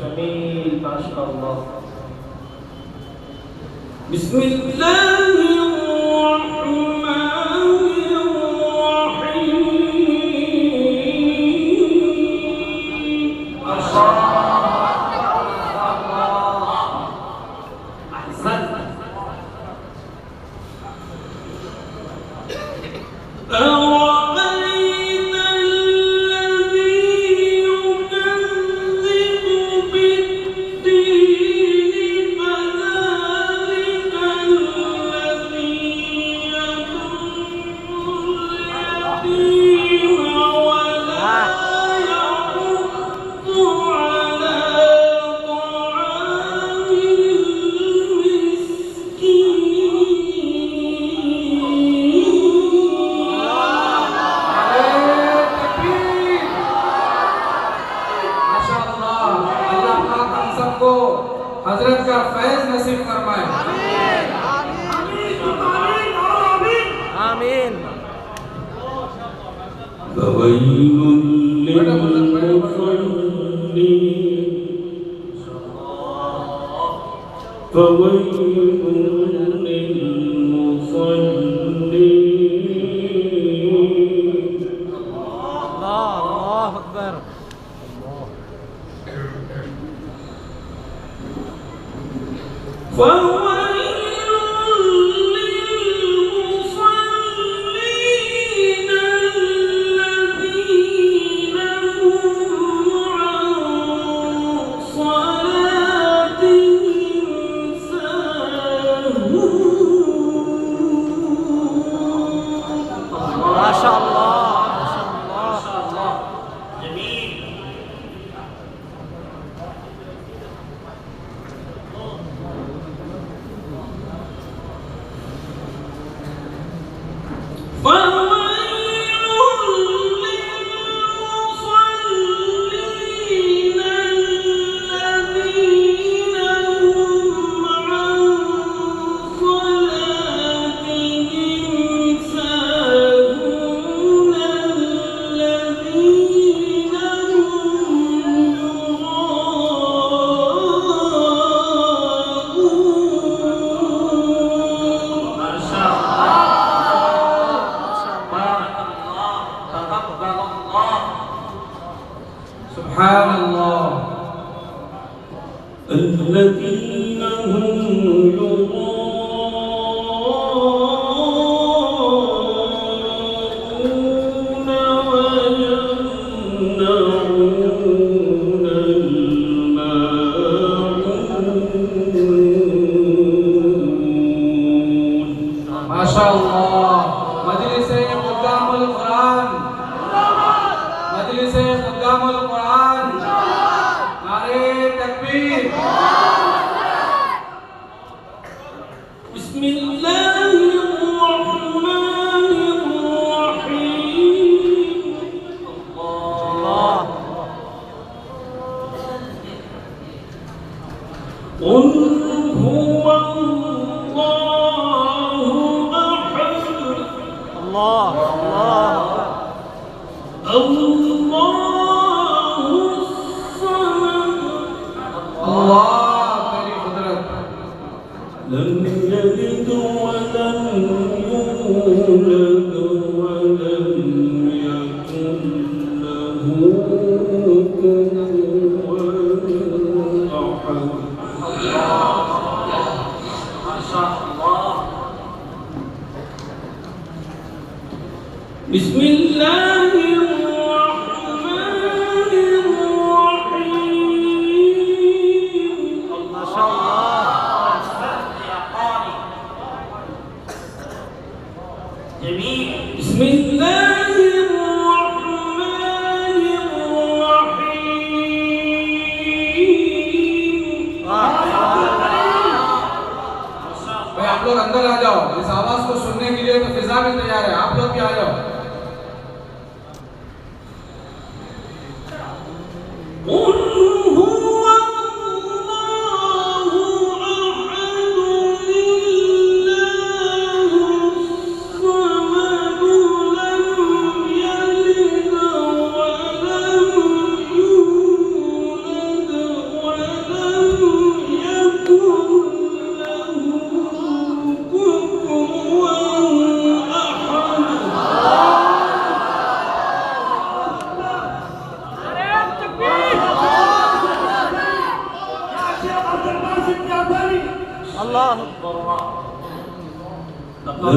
جميل ما شاء الله. بسم الله الرحمن الرحيم. ما شاء الله أحسنت. أرأيت الذي يكذب بالدين فذلك الذي يدع اليتيم ولا يحض على طعام हजरत का फैज नसीब फरमाए। आमीन। فويل للمصلين فويل للمصلين. الله أكبر. فويل للمصلين الذين هم عن صلاتهم ساهون. ما شاء الله. ما شاء الله جميل. فويل للمصلين الذين هم عن صلاتهم ساهون الذين هم ما شاء سبحان الله. الذين هم يراءون ويمنعون الماعون. ما شاء الله. مجلس قدام القرآن، مجلس قدام القرآن. नारे तकबीर। بسم الله الرحمن الرحيم. الله. قل هو الله أحد الله الله. الله الصمد الله तेरी कुदरत। لم يلد ولم يولد ولم يكن له كفوا أحد. ما شاء الله. بسم الله الرحمن الرحيم. ما شاء الله. جميل. بسم الله الرحمن الرحيم. भाई आप लोग अंदर आ जाओ, इस आवाज को सुनने के लिए तो फिजा भी तैयार है, आप लोग भी आ जाओ। قل هو الله أحد الله الصمد لم يلد ولم يولد الله لقد